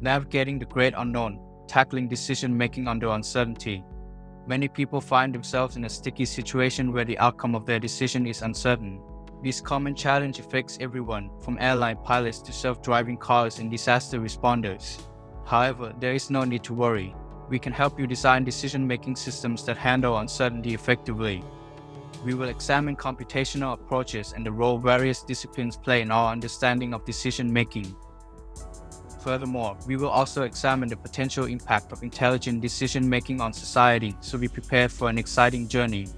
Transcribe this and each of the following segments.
Navigating the great unknown, tackling decision-making under uncertainty. Many people find themselves in a sticky situation where the outcome of their decision is uncertain. This common challenge affects everyone, from airline pilots to self-driving cars and disaster responders. However, there is no need to worry. We can help you design decision-making systems that handle uncertainty effectively. We will examine computational approaches and the role various disciplines play in our understanding of decision-making. Furthermore, we will also examine the potential impact of intelligent decision-making on society, so be prepared for an exciting journey.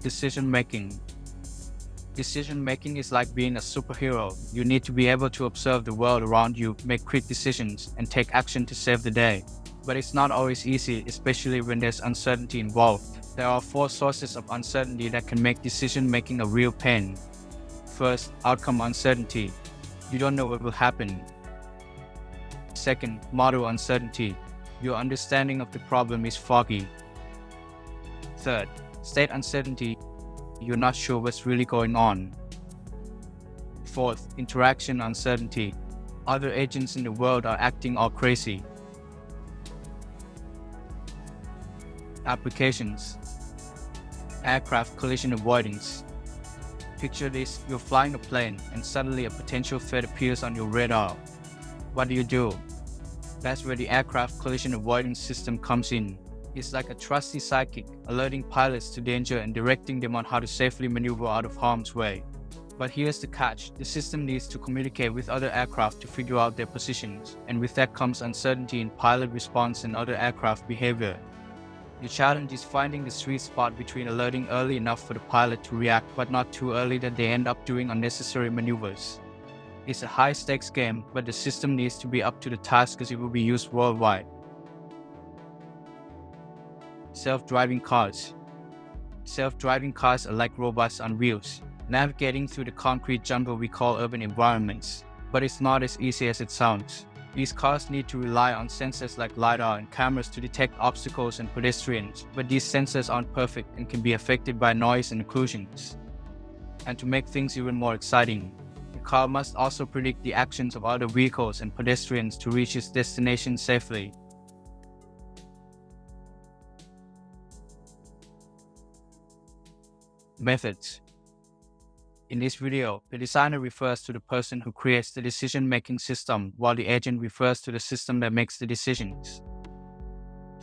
Decision-making. Decision-making is like being a superhero. You need to be able to observe the world around you, make quick decisions, and take action to save the day. But it's not always easy, especially when there's uncertainty involved. There are 4 sources of uncertainty that can make decision-making a real pain. First, outcome uncertainty. You don't know what will happen. Second, model uncertainty. Your understanding of the problem is foggy. Third, state uncertainty. You're not sure what's really going on. Fourth, interaction uncertainty. Other agents in the world are acting all crazy. Applications. Aircraft collision avoidance. Picture this, you're flying a plane and suddenly a potential threat appears on your radar. What do? That's where the aircraft collision avoidance system comes in. It's like a trusty sidekick, alerting pilots to danger and directing them on how to safely maneuver out of harm's way. But here's the catch, the system needs to communicate with other aircraft to figure out their positions, and with that comes uncertainty in pilot response and other aircraft behavior. The challenge is finding the sweet spot between alerting early enough for the pilot to react but not too early that they end up doing unnecessary maneuvers. It's a high-stakes game, but the system needs to be up to the task as it will be used worldwide. Self-driving cars. Self-driving cars are like robots on wheels, navigating through the concrete jungle we call urban environments. But it's not as easy as it sounds. These cars need to rely on sensors like LiDAR and cameras to detect obstacles and pedestrians, but these sensors aren't perfect and can be affected by noise and occlusions. And to make things even more exciting, the car must also predict the actions of other vehicles and pedestrians to reach its destination safely. Methods. In this video, the designer refers to the person who creates the decision-making system, while the agent refers to the system that makes the decisions.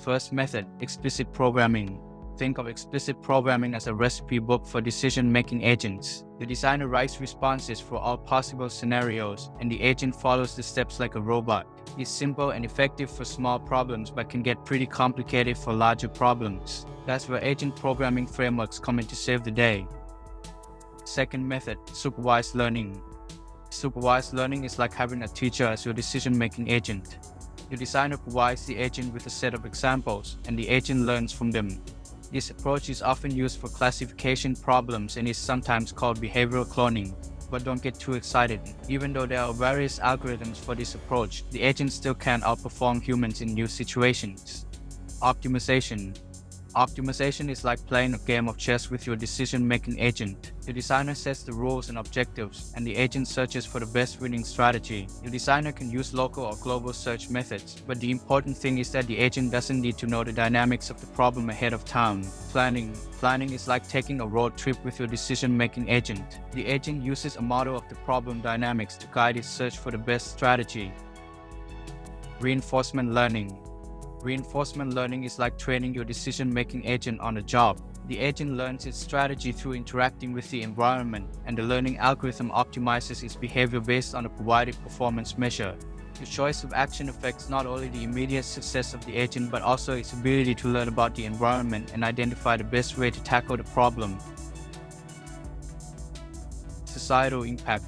First method, explicit programming. Think of explicit programming as a recipe book for decision-making agents. The designer writes responses for all possible scenarios, and the agent follows the steps like a robot. It's simple and effective for small problems, but can get pretty complicated for larger problems. That's where agent programming frameworks come in to save the day. Second method, supervised learning. Supervised learning is like having a teacher as your decision-making agent. The designer provides the agent with a set of examples, and the agent learns from them. This approach is often used for classification problems and is sometimes called behavioral cloning. But don't get too excited. Even though there are various algorithms for this approach, the agent still can outperform humans in new situations. Optimization. Optimization is like playing a game of chess with your decision-making agent. The designer sets the rules and objectives, and the agent searches for the best winning strategy. The designer can use local or global search methods, but the important thing is that the agent doesn't need to know the dynamics of the problem ahead of time. Planning. Planning is like taking a road trip with your decision-making agent. The agent uses a model of the problem dynamics to guide its search for the best strategy. Reinforcement learning. Reinforcement learning is like training your decision-making agent on a job. The agent learns its strategy through interacting with the environment, and the learning algorithm optimizes its behavior based on a provided performance measure. The choice of action affects not only the immediate success of the agent but also its ability to learn about the environment and identify the best way to tackle the problem. Societal impact.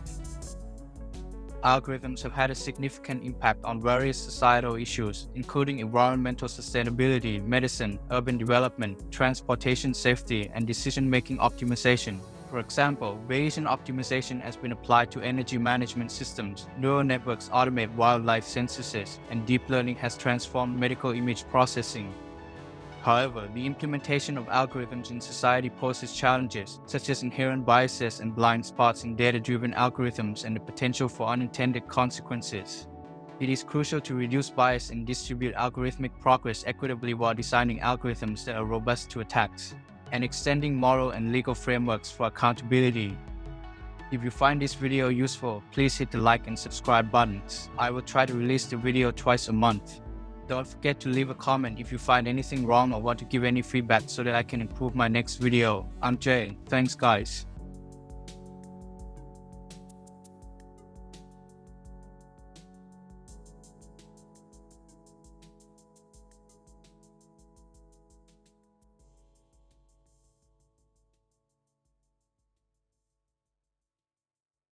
Algorithms have had a significant impact on various societal issues, including environmental sustainability, medicine, urban development, transportation safety, and decision-making optimization. For example, Bayesian optimization has been applied to energy management systems, neural networks automate wildlife censuses, and deep learning has transformed medical image processing. However, the implementation of algorithms in society poses challenges, such as inherent biases and blind spots in data-driven algorithms and the potential for unintended consequences. It is crucial to reduce bias and distribute algorithmic progress equitably while designing algorithms that are robust to attacks, and extending moral and legal frameworks for accountability. If you find this video useful, please hit the like and subscribe buttons. I will try to release the video twice a month. Don't forget to leave a comment if you find anything wrong or want to give any feedback so that I can improve my next video. I'm Jay. Thanks guys.